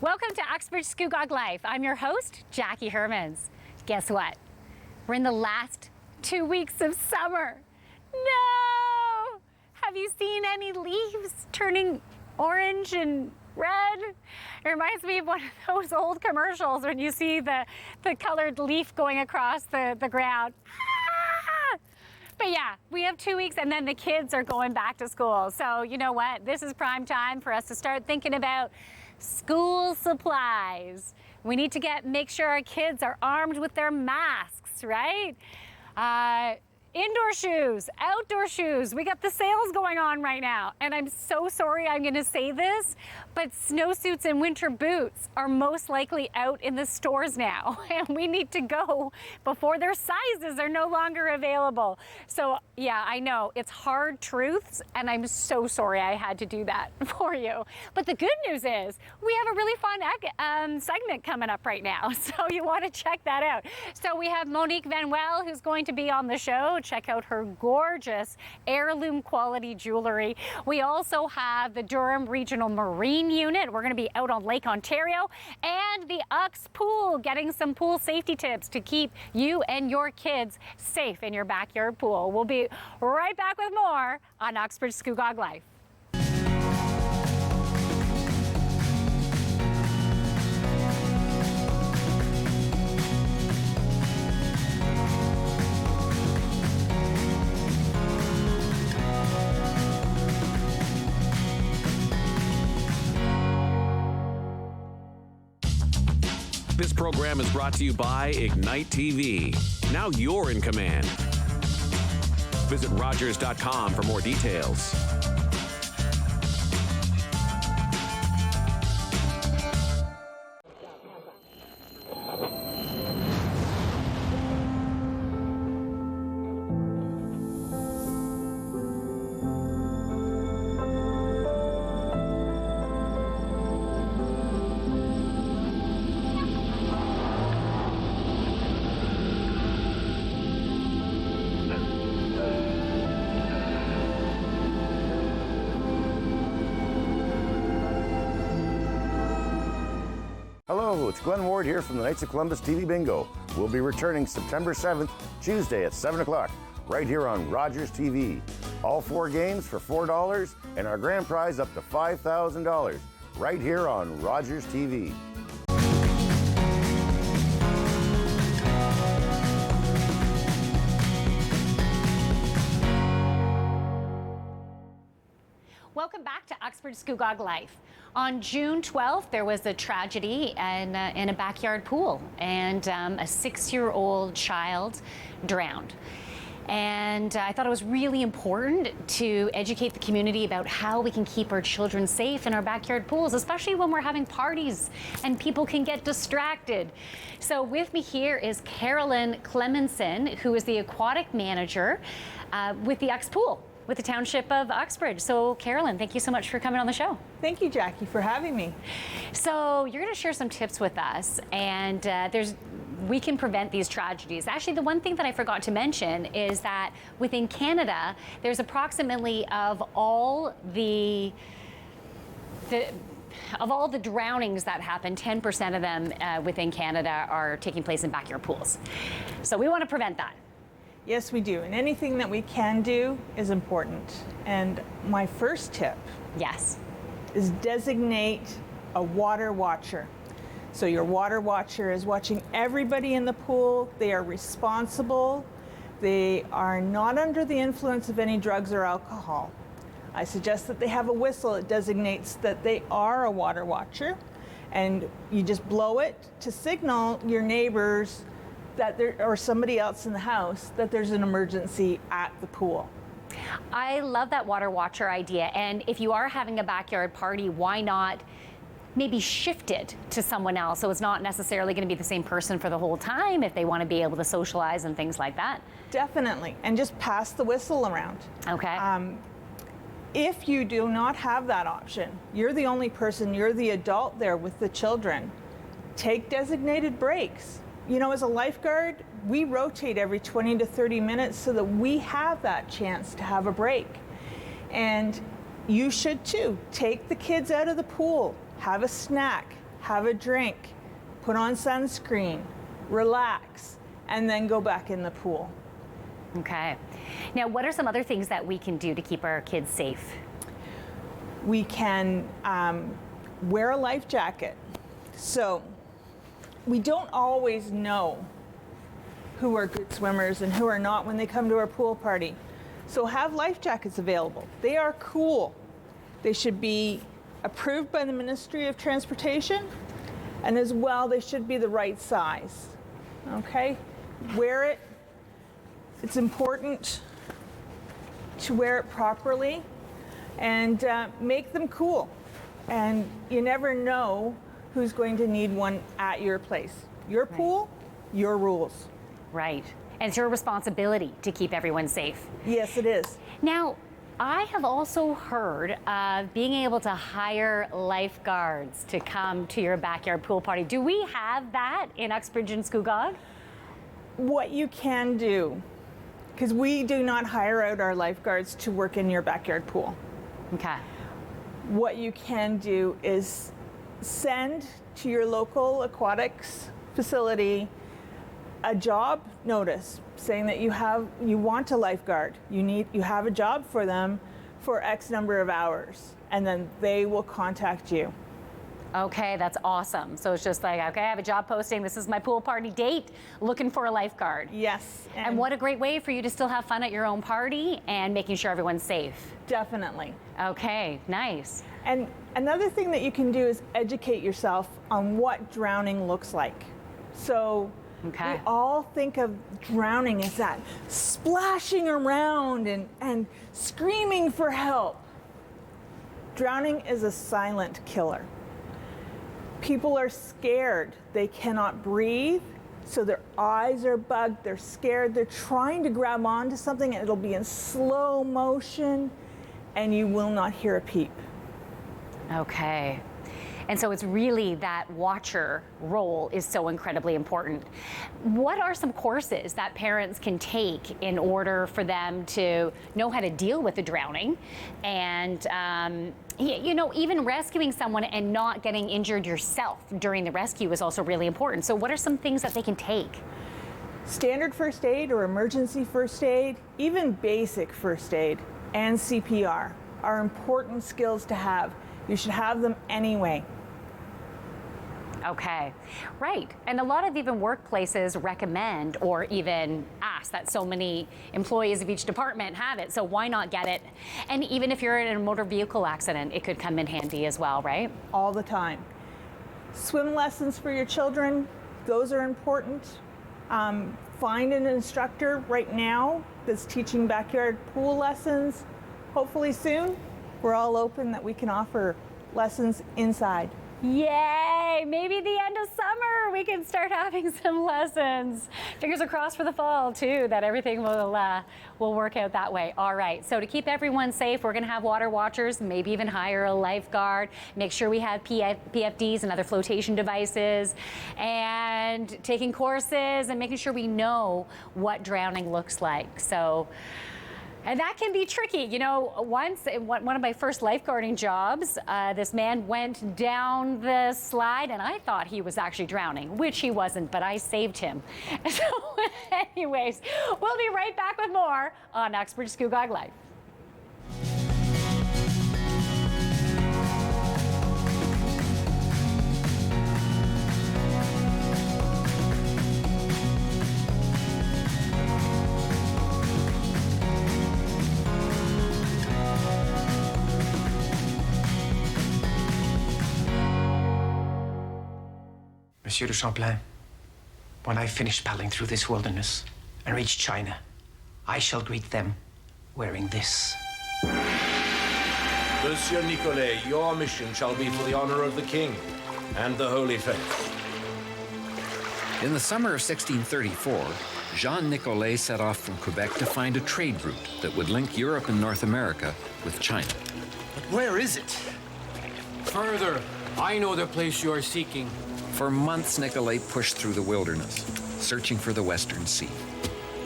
Welcome to Uxbridge Scugog Life. I'm your host, Jackie Hermans. Guess what? We're in the last 2 weeks of summer. No! Have you seen any leaves turning orange and red? It reminds me of one of those old commercials when you see the colored leaf going across the ground. Ah! But yeah, we have 2 weeks and then the kids are going back to school. So you know what? This is prime time for us to start thinking about school supplies. We need to make sure our kids are armed with their masks, right? Indoor shoes, outdoor shoes. We got the sales going on right now. And I'm so sorry I'm gonna say this, but snowsuits and winter boots are most likely out in the stores now. And we need to go before their sizes are no longer available. So yeah, I know it's hard truths and I'm so sorry I had to do that for you. But the good news is we have a really fun segment coming up right now. So you wanna check that out. So we have Monique Van Well who's going to be on the show. Check out her gorgeous heirloom quality jewelry. We also have the Durham Regional Marine Unit. We're going to be out on Lake Ontario, and the Ux Pool, getting some pool safety tips to keep you and your kids safe in your backyard pool. We'll be right back with more on Uxbridge Scugog Life. This program is brought to you by Ignite TV. Now you're in command. Visit Rogers.com for more details. Hello, it's Glenn Ward here from the Knights of Columbus TV Bingo. We'll be returning September 7th, Tuesday at 7 o'clock, right here on Rogers TV. All 4 games for $4 and our grand prize up to $5,000, right here on Rogers TV. Welcome back to Uxbridge Scugog Life. On June 12th, there was a tragedy in a backyard pool, and a 6-year-old child drowned. And I thought it was really important to educate the community about how we can keep our children safe in our backyard pools, especially when we're having parties and people can get distracted. So with me here is Carolyn Clementson, who is the aquatic manager with the Ux Pool, with the Township of Uxbridge. So Carolyn, thank you so much for coming on the show. Thank you, Jackie, for having me. So you're gonna share some tips with us, and we can prevent these tragedies. Actually, the one thing that I forgot to mention is that within Canada, there's approximately of all the drownings that happen, 10% of them within Canada are taking place in backyard pools. So we wanna prevent that. Yes, we do. And anything that we can do is important. And my first tip Yes. is designate a water watcher. So your water watcher is watching everybody in the pool. They are responsible. They are not under the influence of any drugs or alcohol. I suggest that they have a whistle. It designates that they are a water watcher. And you just blow it to signal your neighbors that there, or somebody else in the house, that there's an emergency at the pool. I love that water watcher idea. And if you are having a backyard party, why not maybe shift it to someone else? So it's not necessarily going to be the same person for the whole time if they want to be able to socialize and things like that. Definitely. And just pass the whistle around. Okay. If you do not have that option, you're the only person, you're the adult there with the children, take designated breaks. You know, as a lifeguard, we rotate every 20 to 30 minutes so that we have that chance to have a break. And you should too. Take the kids out of the pool, have a snack, have a drink, put on sunscreen, relax, and then go back in the pool. Okay. Now, what are some other things that we can do to keep our kids safe? We can wear a life jacket. So we don't always know who are good swimmers and who are not when they come to our pool party. So have life jackets available. They are cool. They should be approved by the Ministry of Transportation, and as well, they should be the right size. Okay? Wear it. It's important to wear it properly and make them cool. And you never know who's going to need one at your place. Your pool, your rules. Right. And it's your responsibility to keep everyone safe. Yes, it is. Now, I have also heard of being able to hire lifeguards to come to your backyard pool party. Do we have that in Uxbridge and Scugog? What you can do, because we do not hire out our lifeguards to work in your backyard pool. Okay. What you can do is send to your local aquatics facility a job notice saying that you want a lifeguard. You have a job for them for X number of hours, and then they will contact you. Okay, that's awesome. So it's just like, okay, I have a job posting. This is my pool party date. Looking for a lifeguard. Yes. And what a great way for you to still have fun at your own party and making sure everyone's safe. Definitely. Okay, nice. And another thing that you can do is educate yourself on what drowning looks like. So Okay. we all think of drowning as that splashing around and screaming for help. Drowning is a silent killer. People are scared. They cannot breathe, so their eyes are bugged. They're scared. They're trying to grab onto something, and it'll be in slow motion, and you will not hear a peep. Okay. And so it's really that watcher role is so incredibly important. What are some courses that parents can take in order for them to know how to deal with the drowning and, even rescuing someone and not getting injured yourself during the rescue is also really important. So what are some things that they can take? Standard first aid or emergency first aid, even basic first aid and CPR are important skills to have. You should have them anyway. Okay, right. And a lot of even workplaces recommend or even ask that so many employees of each department have it. So why not get it? And even if you're in a motor vehicle accident, it could come in handy as well, right? All the time. Swim lessons for your children, those are important. Find an instructor right now that's teaching backyard pool lessons. Hopefully soon, we're all open that we can offer lessons inside. Yay! Maybe the end of summer we can start having some lessons. Fingers are crossed for the fall too, that everything will work out that way. All right, so to keep everyone safe, we're gonna have water watchers, maybe even hire a lifeguard, make sure we have PFDs and other flotation devices, and taking courses and making sure we know what drowning looks like. So. And that can be tricky. You know, once, one of my first lifeguarding jobs, this man went down the slide and I thought he was actually drowning, which he wasn't, but I saved him. So anyways, we'll be right back with more on Uxbridge Scugog Life. Monsieur de Champlain, when I finish paddling through this wilderness and reach China, I shall greet them wearing this. Monsieur Nicolet, your mission shall be for the honor of the king and the Holy Faith. In the summer of 1634, Jean Nicolet set off from Quebec to find a trade route that would link Europe and North America with China. But where is it? Further. I know the place you are seeking. For months, Nicolet pushed through the wilderness, searching for the Western Sea.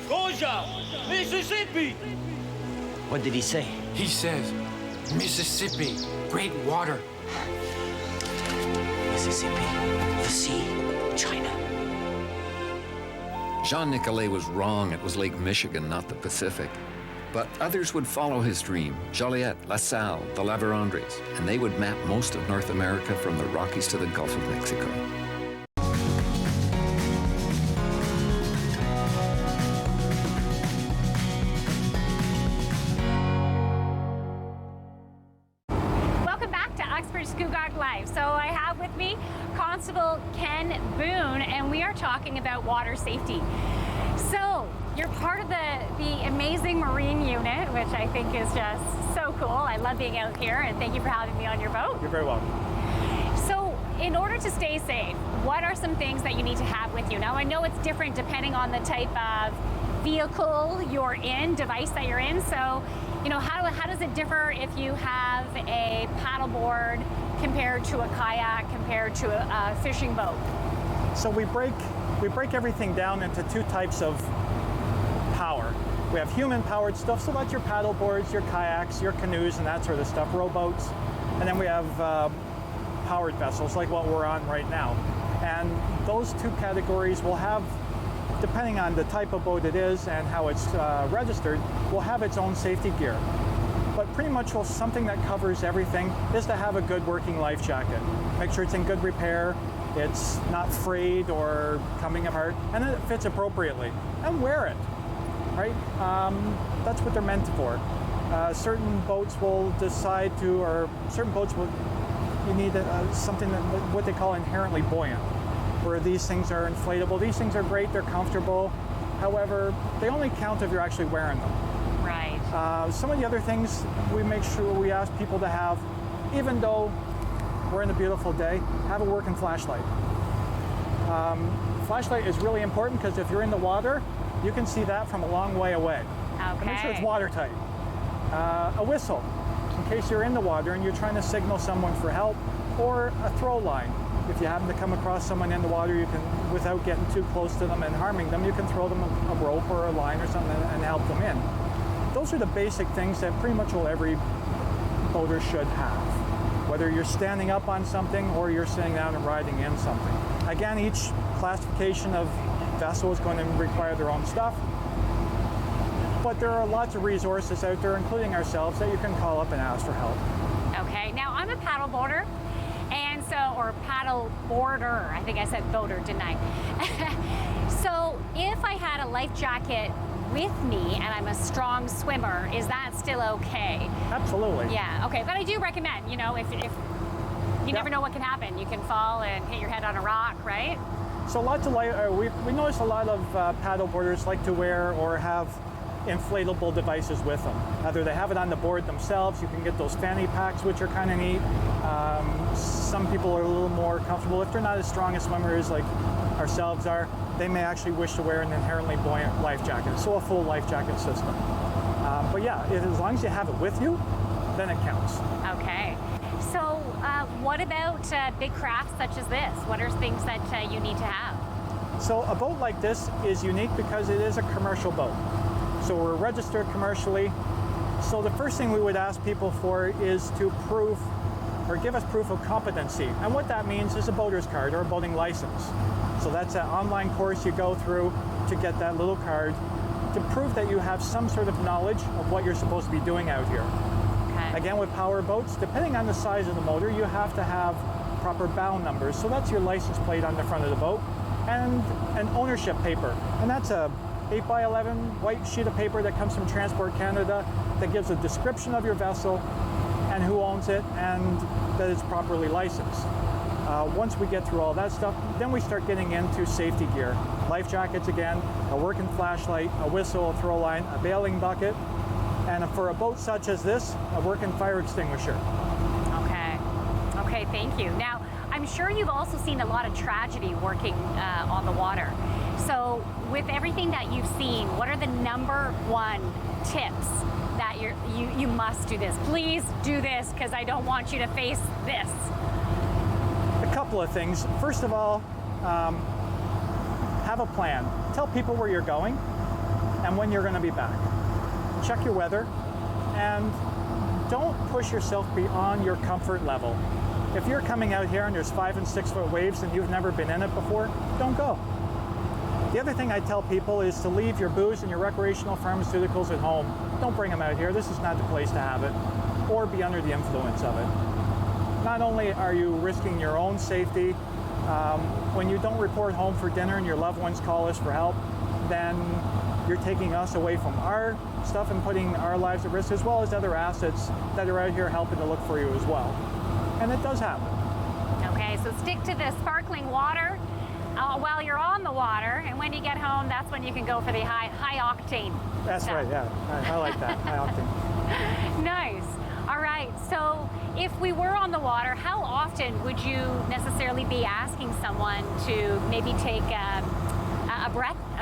Georgia! Mississippi! What did he say? He says, Mississippi, great water. Is Mississippi, the sea, China. Jean Nicolet was wrong. It was Lake Michigan, not the Pacific. But others would follow his dream: Joliet, La Salle, the La Vérendrys, and they would map most of North America from the Rockies to the Gulf of Mexico. Welcome back to Uxbridge Scugog Life. So I have with me Constable Ken Boone, and we are talking about water safety. So you're part of the amazing Marine unit, which I think is just so cool. I love being out here, and thank you for having me on your boat. You're very welcome. So in order to stay safe, what are some things that you need to have with you? Now, I know it's different depending on the type of vehicle you're in, device that you're in. So, you know, how does it differ if you have a paddleboard compared to a kayak, compared to a fishing boat? So we break everything down into two types of power. We have human-powered stuff, so that's your paddle boards, your kayaks, your canoes, and that sort of stuff, rowboats. And then we have powered vessels, like what we're on right now. And those two categories will have, depending on the type of boat it is and how it's registered, will have its own safety gear. But pretty much something that covers everything is to have a good working life jacket. Make sure it's in good repair, it's not frayed or coming apart, and then it fits appropriately. And wear it, right? That's what they're meant for. Certain boats will decide to, or certain boats will, you need something that, what they call inherently buoyant, where these things are inflatable. These things are great, they're comfortable. However, they only count if you're actually wearing them. Right. Some of the other things we make sure we ask people to have, even though we're in a beautiful day, have a working flashlight. Flashlight is really important because if you're in the water, you can see that from a long way away. Okay. And make sure it's watertight. A whistle, in case you're in the water and you're trying to signal someone for help, or a throw line. If you happen to come across someone in the water, you can, without getting too close to them and harming them, you can throw them a rope or a line or something and help them in. Those are the basic things that pretty much every boater should have, whether you're standing up on something or you're sitting down and riding in something. Again, each classification of vessel is going to require their own stuff, but there are lots of resources out there, including ourselves, that you can call up and ask for help. Okay, now I'm a paddle boarder, and so, or paddle boarder, I think I said boater, didn't I? So if I had a life jacket with me and I'm a strong swimmer, is that still okay? Absolutely. Yeah, okay, but I do recommend, you know, if you never know what can happen. You can fall and hit your head on a rock, right? So lots of we notice a lot of paddle boarders like to wear or have inflatable devices with them. Either they have it on the board themselves, you can get those fanny packs, which are kind of neat. Some people are a little more comfortable. If they're not as strong as swimmers like ourselves are, they may actually wish to wear an inherently buoyant life jacket, so a full life jacket system. But yeah, as long as you have it with you, then it counts. Okay. So what about big crafts such as this? What are things that you need to have? So a boat like this is unique because it is a commercial boat. So we're registered commercially. So the first thing we would ask people for is to prove or give us proof of competency. And what that means is a boater's card or a boating license. So that's an online course you go through to get that little card to prove that you have some sort of knowledge of what you're supposed to be doing out here. Okay. Again, with power boats, depending on the size of the motor, you have to have proper bow numbers. So that's your license plate on the front of the boat and an ownership paper. And that's a 8x11 white sheet of paper that comes from Transport Canada that gives a description of your vessel and who owns it and that it's properly licensed. Once we get through all that stuff, then we start getting into safety gear. Life jackets again, a working flashlight, a whistle, a throw line, a bailing bucket, and for a boat such as this, a working fire extinguisher. Okay. Okay, thank you. Now, I'm sure you've also seen a lot of tragedy working on the water. So with everything that you've seen, what are the #1 tips that you must do this? Please do this because I don't want you to face this. A couple of things. First of all, have a plan. Tell people where you're going and when you're going to be back. Check your weather and don't push yourself beyond your comfort level. If you're coming out here and there's 5 and 6 foot waves and you've never been in it before, don't go. The other thing I tell people is to leave your booze and your recreational pharmaceuticals at home. Don't bring them out here. This is not the place to have it, or be under the influence of it. Not only are you risking your own safety, when you don't report home for dinner and your loved ones call us for help, then you're taking us away from our stuff and putting our lives at risk, as well as other assets that are out here helping to look for you as well. And it does happen. Okay, so stick to the sparkling water while you're on the water, and when you get home, that's when you can go for the high octane. That's stuff. right, yeah. I like that, high octane. Nice. All right, so if we were on the water, how often would you necessarily be asking someone to maybe take a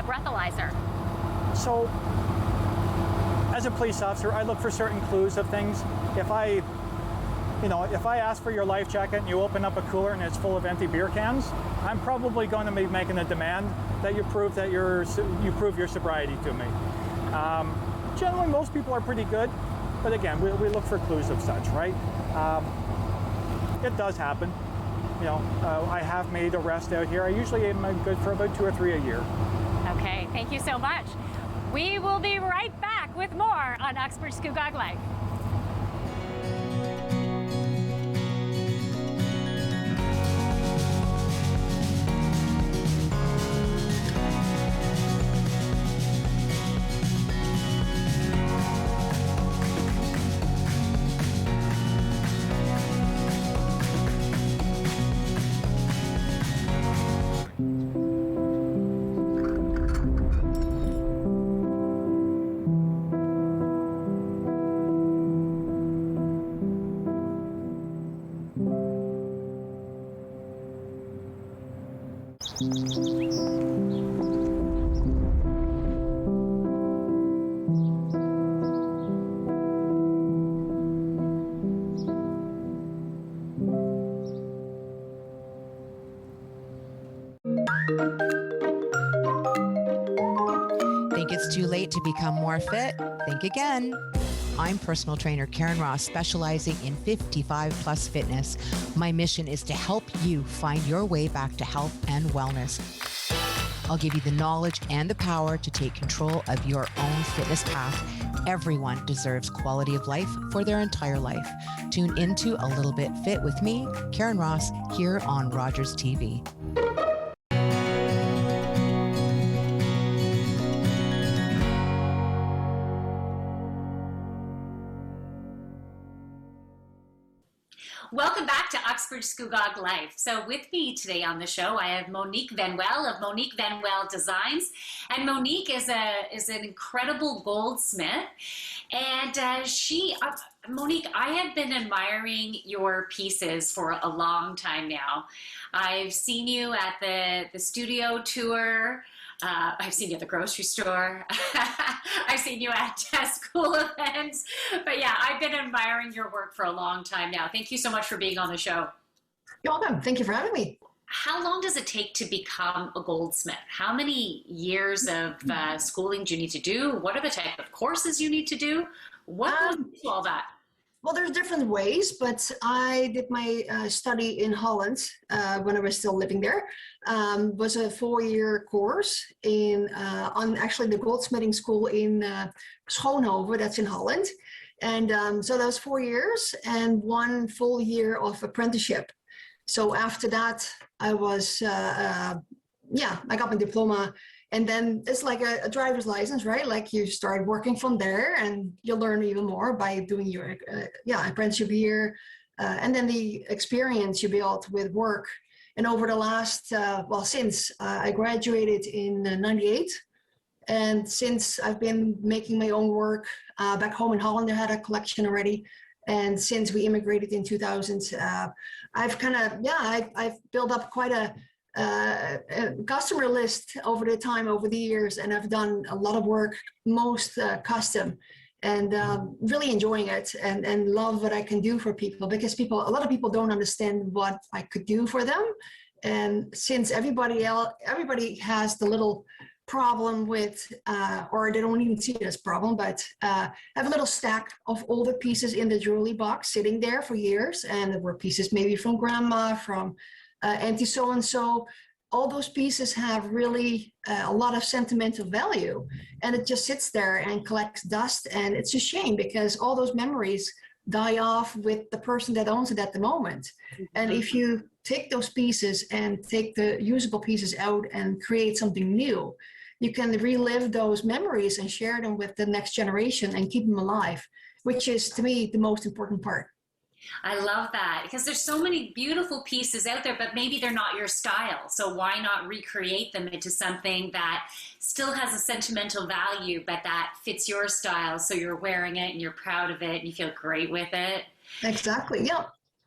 breathalyzer? So, as a police officer, I look for certain clues of things. If I ask for your life jacket and you open up a cooler and it's full of empty beer cans, I'm probably going to be making a demand that you prove that you prove your sobriety to me. Generally, most people are pretty good, but again, we look for clues of such, right? It does happen. I have made arrests out here. I usually am good for about 2 or 3 a year. Okay, thank you so much. We will be right back with more on Uxbridge Scugog Life. Think it's too late to become more fit? Think again. I'm personal trainer Karen Ross, specializing in 55 plus fitness. My mission is to help you find your way back to health and wellness. I'll give you the knowledge and the power to take control of your own fitness path. Everyone deserves quality of life for their entire life. Tune into A Little Bit Fit with me, Karen Ross, here on Rogers TV. Welcome back to Uxbridge Scugog Life. So with me today on the show, I have Monique Venuel of Monique Venuel Designs. And Monique is an incredible goldsmith. And Monique, I have been admiring your pieces for a long time now. I've seen you at the studio tour. I've seen you at the grocery store. I've seen you at school events. But yeah, I've been admiring your work for a long time now. Thank you so much for being on the show. You're welcome. Thank you for having me. How long does it take to become a goldsmith? How many years of schooling do you need to do? What are the type of courses you need to do? What goes into all that? Well, there's different ways, but I did my study in Holland when I was still living there. Was a 4-year course on actually the goldsmithing school in Schoonhoven, that's in Holland. And so that was 4 years and 1 full year of apprenticeship. So after that, I was, I got my diploma. And then it's like a driver's license, right? Like you start working from there and you'll learn even more by doing your apprenticeship year. And then the experience you build with work. And over the last, since I graduated in 98, and since I've been making my own work back home in Holland, I had a collection already. And since we immigrated in 2000, I've built up quite a customer list over the years, and I've done a lot of work, most custom, and really enjoying it and love what I can do for people, because a lot of people don't understand what I could do for them. And since everybody has the little problem with, or they don't even see it as a problem, but I have a little stack of older pieces in the jewelry box sitting there for years. And there were pieces maybe from grandma, from auntie so-and-so. All those pieces have really a lot of sentimental value, and it just sits there and collects dust. And it's a shame because all those memories die off with the person that owns it at the moment. And if you take those pieces and take the usable pieces out and create something new, you can relive those memories and share them with the next generation and keep them alive, which is, to me, the most important part. I love that, because there's so many beautiful pieces out there, but maybe they're not your style. So why not recreate them into something that still has a sentimental value, but that fits your style, so you're wearing it and you're proud of it and you feel great with it? Exactly, yeah.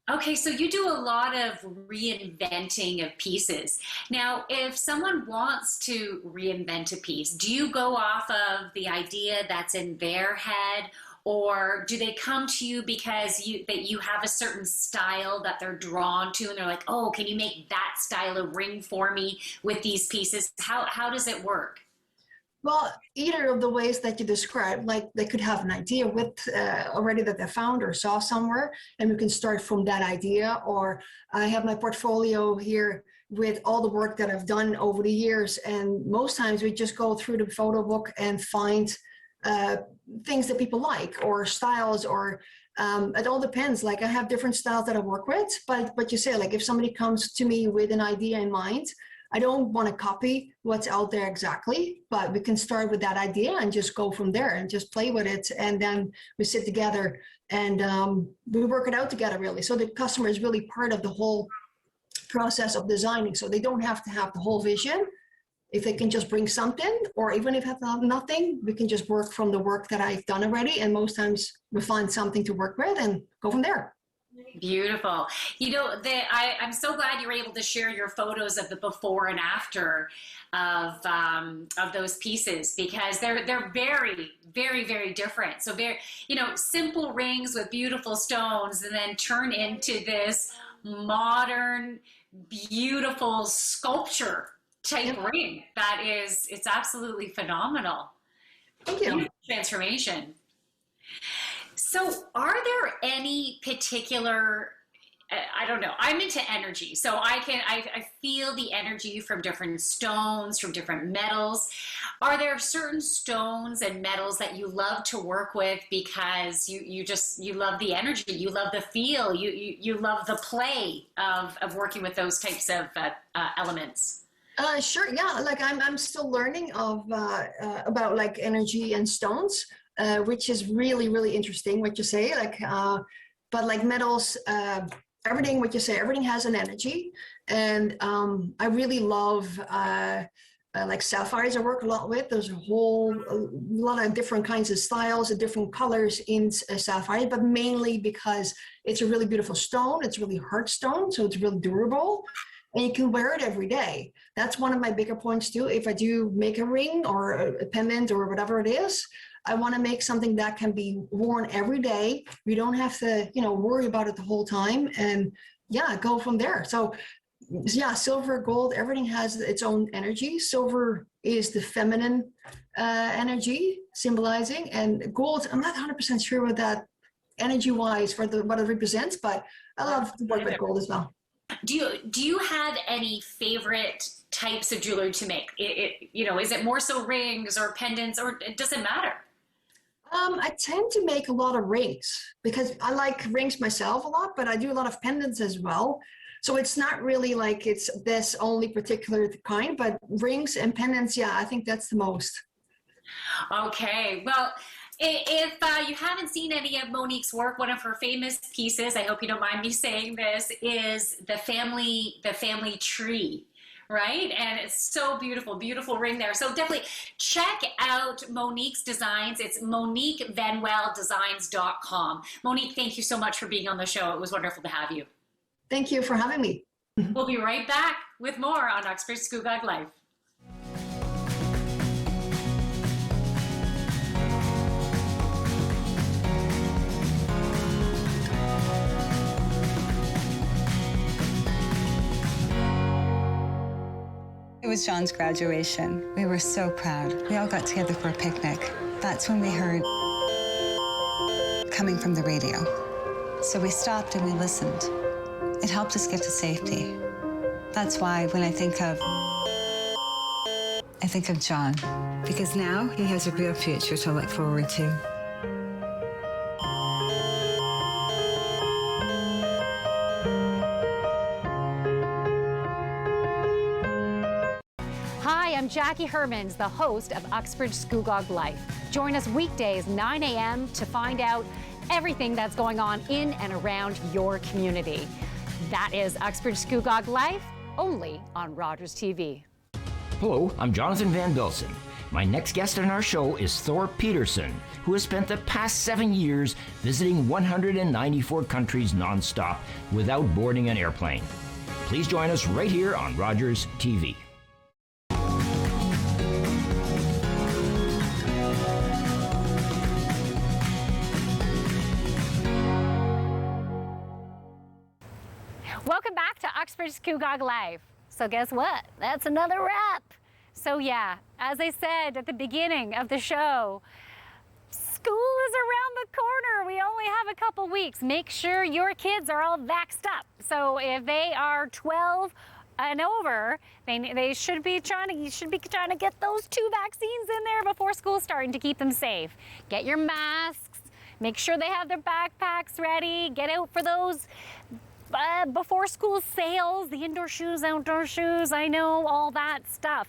Okay, so you do a lot of reinventing of pieces. Now, if someone wants to reinvent a piece, do you go off of the idea that's in their head, or do they come to you because you have a certain style that they're drawn to and they're like, oh, can you make that style of ring for me with these pieces? How does it work? Well, either of the ways that you described, like they could have an idea with already that they found or saw somewhere, and we can start from that idea. Or I have my portfolio here with all the work that I've done over the years, and most times we just go through the photo book and find things that people like, or styles, or it all depends. Like I have different styles that I work with, but you say, like, if somebody comes to me with an idea in mind, I don't want to copy what's out there exactly, but we can start with that idea and just go from there and just play with it. And then we sit together and we work it out together, really. So the customer is really part of the whole process of designing. So they don't have to have the whole vision. If they can just bring something, or even if they have nothing, we can just work from the work that I've done already. And most times we find something to work with and go from there. Beautiful. You know, I'm so glad you were able to share your photos of the before and after of those pieces, because they're very, very, very different. So very, simple rings with beautiful stones, and then turn into this modern, beautiful sculpture type ring. It's absolutely phenomenal. Thank you. Transformation. So are there any particular, I don't know, I'm into energy. So I feel the energy from different stones, from different metals. Are there certain stones and metals that you love to work with because you love the energy, you love the feel, you love the play of working with those types of elements? Sure, yeah. Like I'm still learning about like energy and stones. Which is really, really interesting what you say. But like metals, everything what you say, everything has an energy. And I really love like sapphires. I work a lot with. There's a lot of different kinds of styles and different colors in sapphire, but mainly because it's a really beautiful stone. It's a really hard stone, so it's really durable. And you can wear it every day. That's one of my bigger points too. If I do make a ring or a pendant or whatever it is, I want to make something that can be worn every day. You don't have to, worry about it the whole time, and go from there. So silver, gold, everything has its own energy. Silver is the feminine energy symbolizing, and gold, I'm not 100% sure what that energy-wise what it represents, but I love to work with gold as well. Do you have any favorite types of jewelry to make? Is it more so rings or pendants, or it doesn't matter? I tend to make a lot of rings because I like rings myself a lot, but I do a lot of pendants as well. So it's not really like it's this only particular kind, but rings and pendants, I think that's the most. Okay, well, if you haven't seen any of Monique's work, one of her famous pieces, I hope you don't mind me saying this, is the family tree. Right? And it's so beautiful, beautiful ring there. So definitely check out Monique's designs. It's MoniqueVanWellDesigns.com. Monique, thank you so much for being on the show. It was wonderful to have you. Thank you for having me. We'll be right back with more on Uxbridge Scugog Life. It was John's graduation. We were so proud. We all got together for a picnic. That's when we heard coming from the radio. So we stopped and we listened. It helped us get to safety. That's why when I think of John, because now he has a real future to look forward to. Hi, I'm Jackie Hermans, the host of Uxbridge Scugog Life. Join us weekdays 9 a.m. to find out everything that's going on in and around your community. That is Uxbridge Scugog Life, only on Rogers TV. Hello, I'm Jonathan Van Bilsen. My next guest on our show is Thor Peterson, who has spent the past 7 years visiting 194 countries nonstop without boarding an airplane. Please join us right here on Rogers TV. Welcome back to Uxbridge Scugog Life. So guess what? That's another wrap. So yeah, as I said at the beginning of the show, school is around the corner. We only have a couple weeks. Make sure your kids are all vaxxed up. So if they are 12 and over, they should be trying to get those 2 vaccines in there before school's starting to keep them safe. Get your masks. Make sure they have their backpacks ready. Get out for those before school sales, the indoor shoes, outdoor shoes, I know, all that stuff.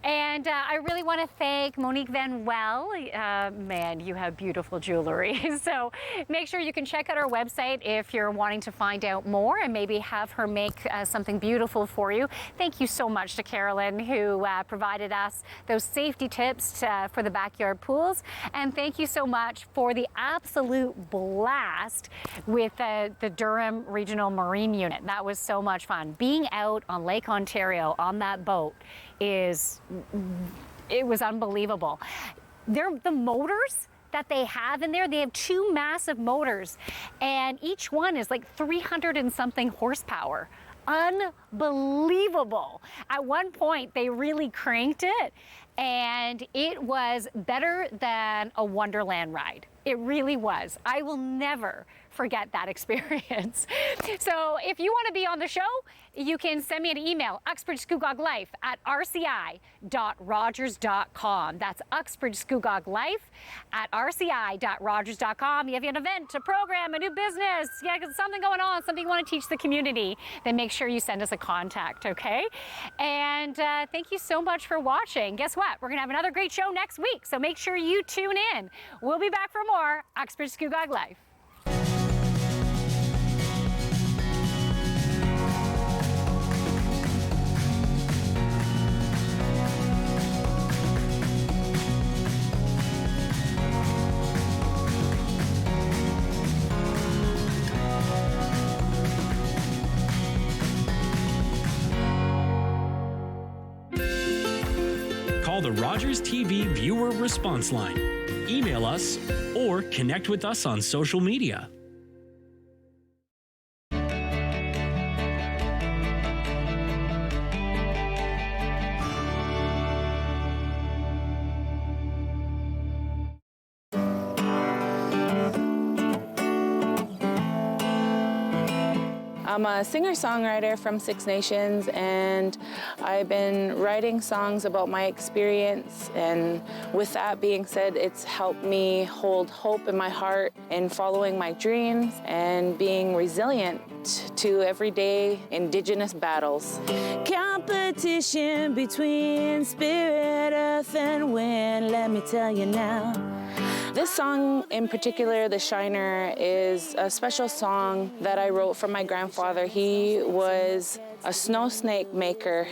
And I really want to thank Monique Van Well. Man, you have beautiful jewelry. So make sure you can check out our website if you're wanting to find out more and maybe have her make something beautiful for you. Thank you so much to Carolyn, who provided us those safety tips for the backyard pools. And thank you so much for the absolute blast with the Durham Regional Marine Unit. That was so much fun. Being out on Lake Ontario on that boat it was unbelievable. The motors that they have in there, they have 2 massive motors, and each one is like 300 and something horsepower. Unbelievable. At one point, they really cranked it, and it was better than a Wonderland ride. It really was. I will never forget that experience. So if you want to be on the show, you can send me an email, uxbridgescugoglife@rci.rogers.com. That's uxbridgescugoglife@rci.rogers.com. If you have an event, a program, a new business, something going on, something you want to teach the community, then make sure you send us a contact, okay? And thank you so much for watching. Guess what? We're going to have another great show next week, so make sure you tune in. We'll be back for more Uxbridge Scugog Life. Call the Rogers TV Viewer Response Line. Email us or connect with us on social media. I'm a singer-songwriter from 6 Nations, and I've been writing songs about my experience, and with that being said, it's helped me hold hope in my heart in following my dreams and being resilient to everyday Indigenous battles. Competition between spirit, earth, and wind, let me tell you now. This song in particular, The Shiner, is a special song that I wrote for my grandfather. He was a snow snake maker.